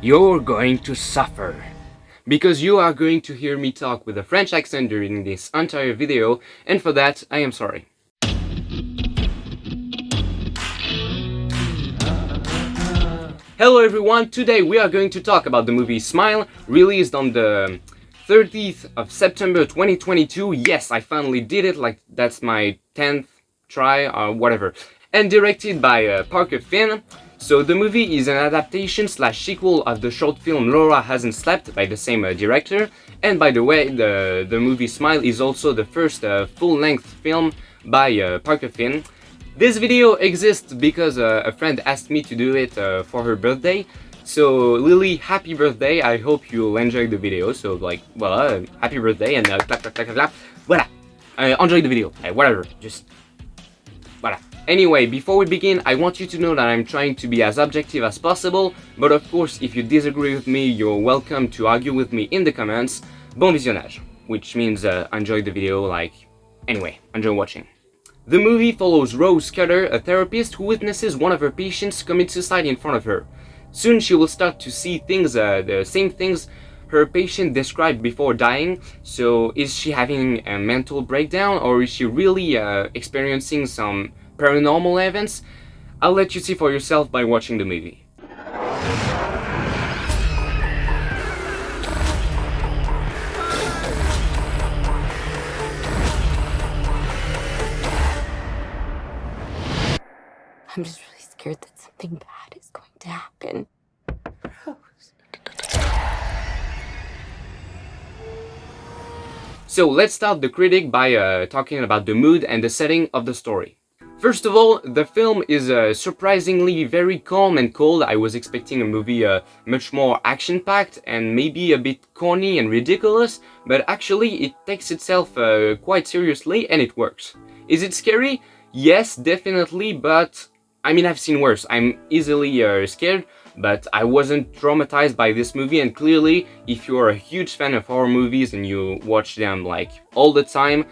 you're going to suffer. Because you are going to hear me talk with a French accent during this entire video, and for that, I am sorry. Hello everyone, today we are going to talk about the movie Smile, released on the 30th of September 2022. Yes, I finally did it, like that's my 10th try or whatever. And directed by Parker Finn. So the movie is an adaptation slash sequel of the short film Laura Hasn't Slept by the same director. And by the way, the movie Smile is also the first full-length film by Parker Finn. This video exists because a friend asked me to do it for her birthday. So Lilly, happy birthday, I hope you'll enjoy the video. So like, well, happy birthday and clap, clap, clap, clap, voilà. Enjoy the video, whatever, just, voilà. Anyway, before we begin, I want you to know that I'm trying to be as objective as possible, but of course, if you disagree with me, you're welcome to argue with me in the comments. Bon visionnage, which means enjoy the video, like, anyway, enjoy watching. The movie follows Rose Scudder, a therapist who witnesses one of her patients commit suicide in front of her. Soon she will start to see things, the same things her patient described before dying. So is she having a mental breakdown, or is she really experiencing some paranormal events? I'll let you see for yourself by watching the movie. I'm just really scared that something bad is going to happen. So let's start the critic by talking about the mood and the setting of the story. First of all, the film is surprisingly very calm and cold. I was expecting a movie much more action-packed and maybe a bit corny and ridiculous, but actually it takes itself quite seriously and it works. Is it scary? Yes, definitely, but I mean, I've seen worse. I'm easily scared, but I wasn't traumatized by this movie, and clearly, if you're a huge fan of horror movies and you watch them like all the time,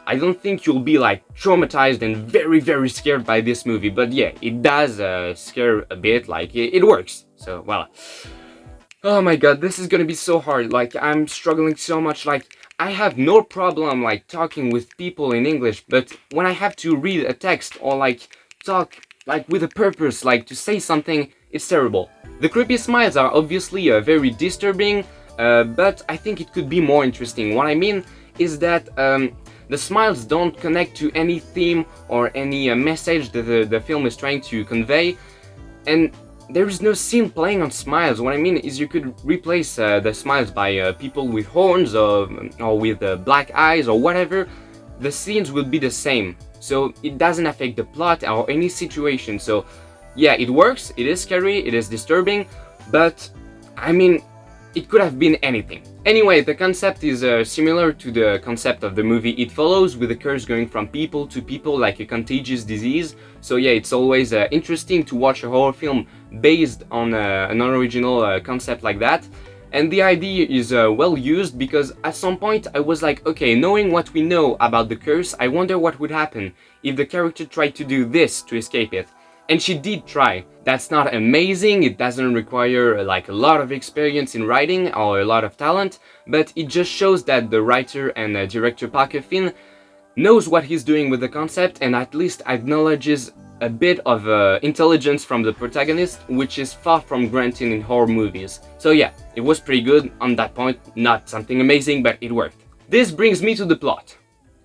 I don't think you'll be like traumatized and very, very scared by this movie. But yeah, it does scare a bit, like it works. So, voila. Oh my god, this is gonna be so hard. Like, I'm struggling so much. Like, I have no problem like talking with people in English, but when I have to read a text or like talk like with a purpose, like to say something, it's terrible. The creepy smiles are obviously very disturbing, but I think it could be more interesting. What I mean is that the smiles don't connect to any theme or any message that the film is trying to convey, and there is no scene playing on smiles. What I mean is you could replace the smiles by people with horns or with black eyes or whatever. The scenes will be the same, so it doesn't affect the plot or any situation. So yeah, it works, it is scary, it is disturbing, but I mean, it could have been anything. Anyway, the concept is similar to the concept of the movie It Follows, with the curse going from people to people like a contagious disease. So yeah, it's always interesting to watch a horror film based on an original concept like that. And the idea is well used, because at some point I was like, okay, knowing what we know about the curse, I wonder what would happen if the character tried to do this to escape it. And she did try. That's not amazing, it doesn't require like a lot of experience in writing or a lot of talent, but it just shows that the writer and director Parker Finn knows what he's doing with the concept, and at least acknowledges a bit of intelligence from the protagonist, which is far from granted in horror movies. So yeah, it was pretty good on that point, not something amazing, but it worked. This brings me to the plot.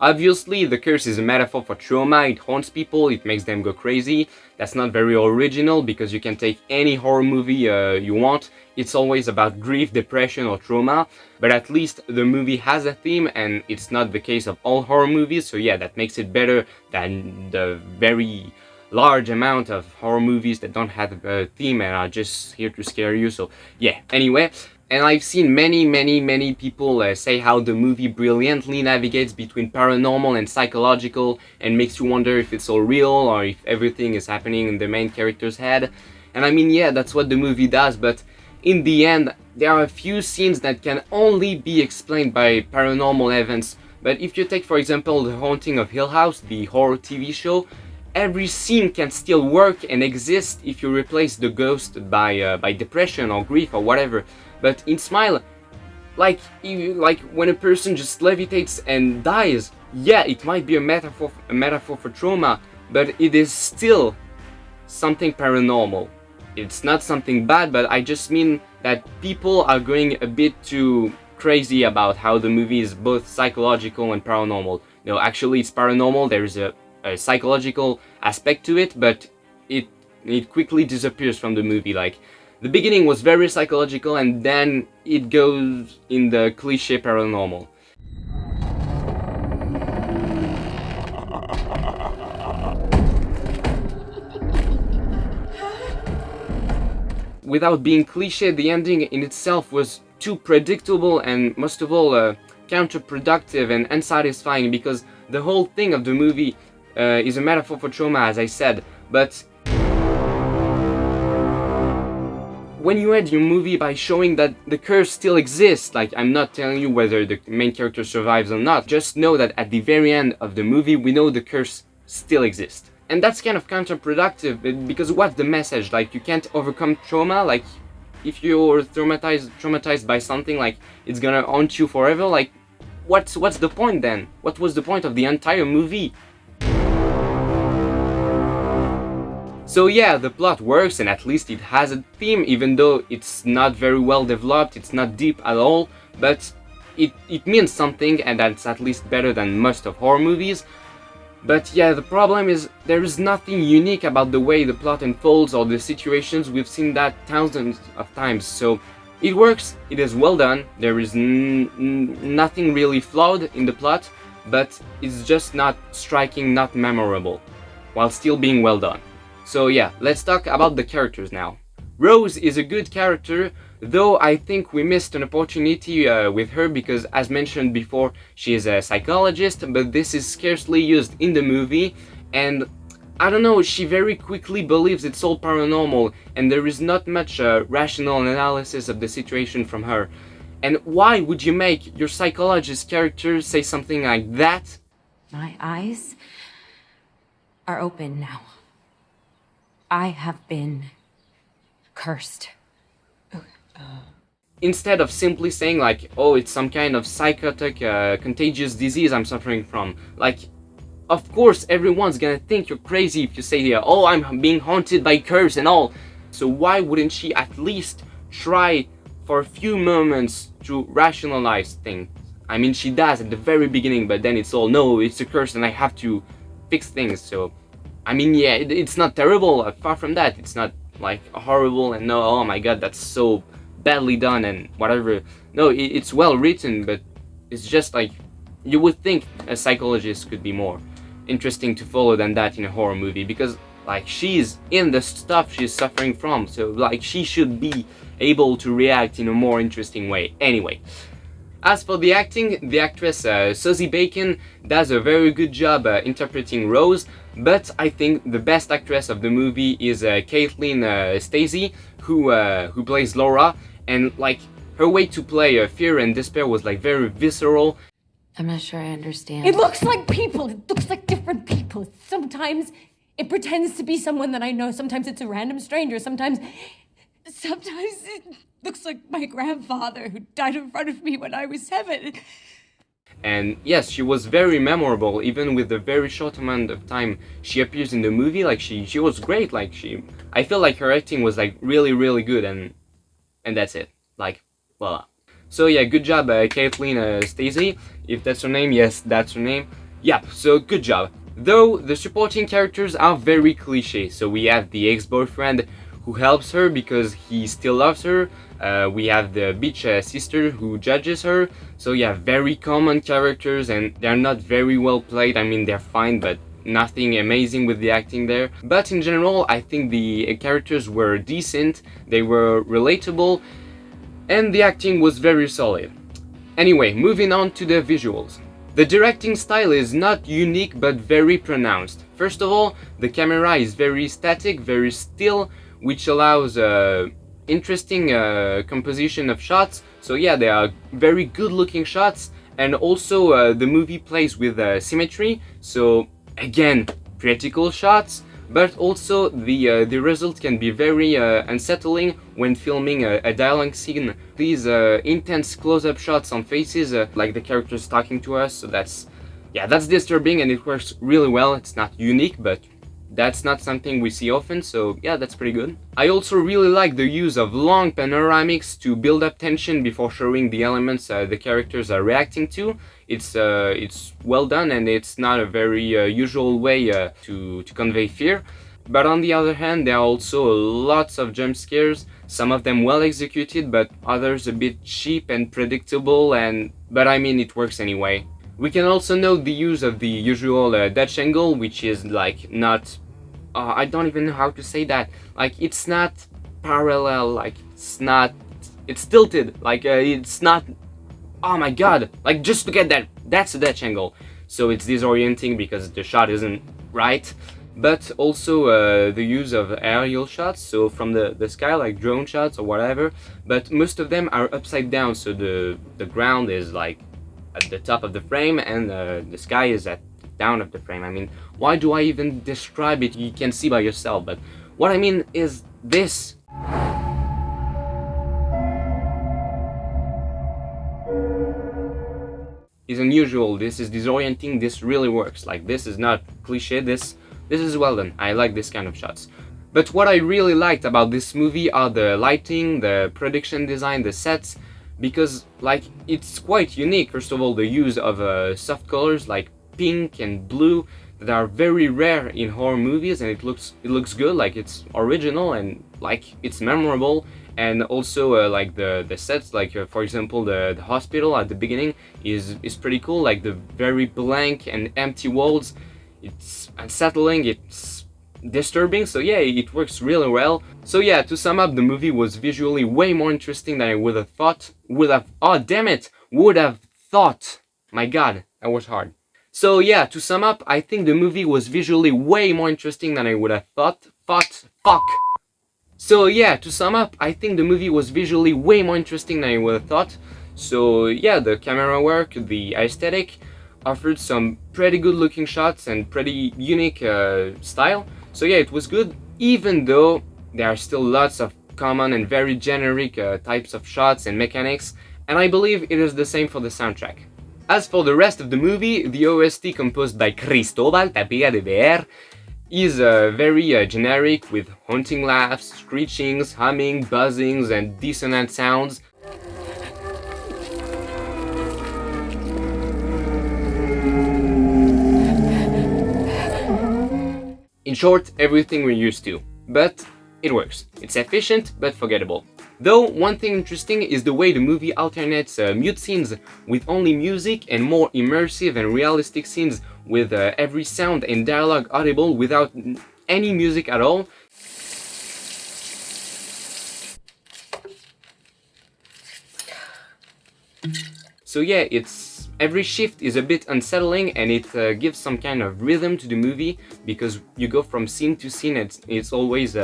Obviously, the curse is a metaphor for trauma, it haunts people, it makes them go crazy. That's not very original, because you can take any horror movie you want, it's always about grief, depression or trauma, but at least the movie has a theme, and it's not the case of all horror movies, so yeah, that makes it better than the very large amount of horror movies that don't have a theme and are just here to scare you. So yeah, anyway. And I've seen many people say how the movie brilliantly navigates between paranormal and psychological and makes you wonder if it's all real or if everything is happening in the main character's head. And I mean, yeah, that's what the movie does, but in the end, there are a few scenes that can only be explained by paranormal events. But if you take, for example, The Haunting of Hill House, the horror TV show, every scene can still work and exist if you replace the ghost by depression or grief or whatever. But in Smile, like when a person just levitates and dies, yeah, it might be a metaphor for trauma, but it is still something paranormal. It's not something bad, but I just mean that people are going a bit too crazy about how the movie is both psychological and paranormal. No, actually it's paranormal, there's a psychological aspect to it, but it quickly disappears from the movie. Like, the beginning was very psychological and then it goes in the cliche paranormal. Without being cliche, the ending in itself was too predictable and most of all counterproductive and unsatisfying, because the whole thing of the movie is a metaphor for trauma, as I said. But when you end your movie by showing that the curse still exists, like, I'm not telling you whether the main character survives or not, just know that at the very end of the movie we know the curse still exists. And that's kind of counterproductive, because what's the message? Like, you can't overcome trauma? Like, if you're traumatized by something, like, it's gonna haunt you forever? Like, what's the point then? What was the point of the entire movie? So yeah, the plot works and at least it has a theme, even though it's not very well developed, it's not deep at all, but it means something, and that's at least better than most of horror movies. But yeah, the problem is there is nothing unique about the way the plot unfolds or the situations. We've seen that thousands of times, so it works, it is well done, there is nothing really flawed in the plot, but it's just not striking, not memorable, while still being well done. So yeah, let's talk about the characters now. Rose is a good character, though I think we missed an opportunity with her, because as mentioned before, she is a psychologist, but this is scarcely used in the movie, and I don't know, she very quickly believes it's all paranormal, and there is not much rational analysis of the situation from her. And why would you make your psychologist character say something like that? My eyes are open now. I have been cursed. Instead of simply saying like, oh, it's some kind of psychotic, contagious disease I'm suffering from. Like, of course everyone's gonna think you're crazy if you say, oh, I'm being haunted by curse and all. So why wouldn't she at least try for a few moments to rationalize things? I mean, she does at the very beginning, but then it's all, no, it's a curse and I have to fix things. So, I mean, yeah, it's not terrible, far from that. It's not like horrible and no, oh my god, that's so badly done and whatever. No, it's well written, but it's just like, you would think a psychologist could be more interesting to follow than that in a horror movie, because like, she's in the stuff she's suffering from, so like, she should be able to react in a more interesting way. Anyway, as for the acting, the actress Susie Bacon does a very good job interpreting Rose, but I think the best actress of the movie is Caitlin Stasey, who plays Laura, and like, her way to play fear and despair was like very visceral. I'm not sure I understand. It looks like people. It looks like different people. Sometimes it pretends to be someone that I know. Sometimes it's a random stranger. Sometimes it looks like my grandfather who died in front of me when I was 7. And yes, she was very memorable, even with the very short amount of time she appears in the movie. Like, she was great. Like, I feel like her acting was like really, really good, and that's it. Like, voila. So yeah, good job, Caitlin Stasey. If that's her name, yes, that's her name. Yep, so good job. Though the supporting characters are very cliche. So we have the ex-boyfriend who helps her because he still loves her. We have the bitch sister who judges her. So yeah, very common characters, and they're not very well played. I mean, they're fine, but nothing amazing with the acting there. But in general, I think the characters were decent, they were relatable, and the acting was very solid. Anyway, moving on to the visuals. The directing style is not unique but very pronounced. First of all, the camera is very static, very still, which allows interesting composition of shots. So yeah, they are very good looking shots, and also the movie plays with symmetry. So again, pretty cool shots, but also the result can be very unsettling when filming a dialogue scene. These intense close-up shots on faces, like the characters talking to us, so that's disturbing and it works really well. It's not unique, but that's not something we see often, so yeah, that's pretty good. I also really like the use of long panoramics to build up tension before showing the elements the characters are reacting to. It's well done and it's not a very usual way to convey fear. But on the other hand, there are also lots of jump scares, some of them well executed, but others a bit cheap and predictable, but I mean, it works anyway. We can also note the use of the usual Dutch angle, which is like not... I don't even know how to say that. Like, it's not parallel, like, it's tilted, like, it's not... Oh my god, like, just look at that, that's a Dutch angle. So it's disorienting because the shot isn't right. But also the use of aerial shots, so from the sky, like drone shots or whatever, but most of them are upside down, so the ground is like at the top of the frame and the sky is at down of the frame. I mean, why do I even describe it? You can see by yourself, but what I mean is this. Is unusual, this is disorienting, this really works. Like, this is not cliche, this is well done. I like this kind of shots. But what I really liked about this movie are the lighting, the production design, the sets, because like it's quite unique. First of all, the use of soft colors like pink and blue that are very rare in horror movies, and it looks good, like it's original and like it's memorable. And also like the sets, like for example the hospital at the beginning is pretty cool, like the very blank and empty walls. It's unsettling, it's disturbing, so yeah, it works really well. So yeah, to sum up, the movie was visually way more interesting than I would have thought. Would have thought. My god, that was hard. So yeah, to sum up, I think the movie was visually way more interesting than I would have thought. So yeah, to sum up, I think the movie was visually way more interesting than I would have thought. So yeah, the camera work, the aesthetic, offered some pretty good looking shots and pretty unique style. So yeah, it was good, even though there are still lots of common and very generic types of shots and mechanics, and I believe it is the same for the soundtrack. As for the rest of the movie, the OST composed by Cristóbal Tapia de Ver is very generic, with haunting laughs, screechings, humming, buzzings, and dissonant sounds. In short, everything we're used to, but it works. It's efficient, but forgettable. Though, one thing interesting is the way the movie alternates mute scenes with only music and more immersive and realistic scenes with every sound and dialogue audible without any music at all. So yeah, every shift is a bit unsettling, and it gives some kind of rhythm to the movie, because you go from scene to scene, it's always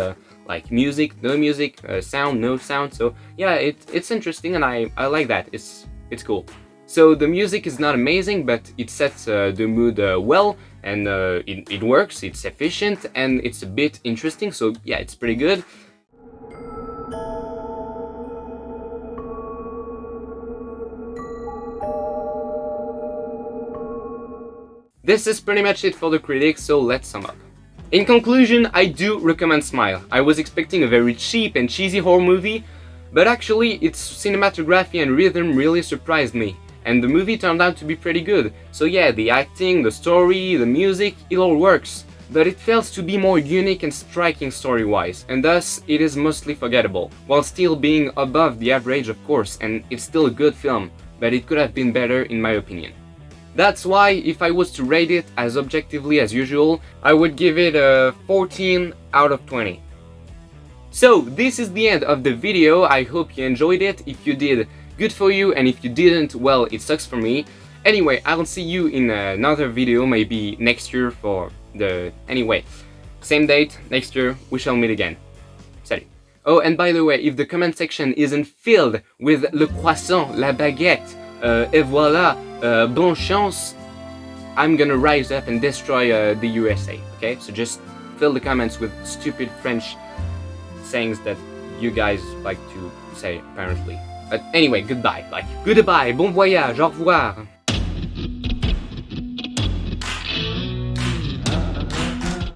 like music, no music, sound, no sound. So yeah, it's interesting, and I like that. It's cool. So the music is not amazing, but it sets the mood well, and it works, it's efficient, and it's a bit interesting, so yeah, it's pretty good. This is pretty much it for the critics, so let's sum up. In conclusion, I do recommend Smile. I was expecting a very cheap and cheesy horror movie, but actually its cinematography and rhythm really surprised me, and the movie turned out to be pretty good. So yeah, the acting, the story, the music, it all works, but it fails to be more unique and striking story-wise, and thus it is mostly forgettable, while still being above the average, of course, and it's still a good film, but it could have been better in my opinion. That's why, if I was to rate it as objectively as usual, I would give it a 14 out of 20. So, this is the end of the video. I hope you enjoyed it. If you did, good for you, and if you didn't, well, it sucks for me. Anyway, I'll see you in another video, maybe next year for the... Anyway, same date, next year, we shall meet again. Salut. Oh, and by the way, if the comment section isn't filled with le croissant, la baguette, et voilà, bonne chance, I'm gonna rise up and destroy the USA, okay? So just fill the comments with stupid French sayings that you guys like to say, apparently. But anyway, goodbye. Like, goodbye, bon voyage, au revoir.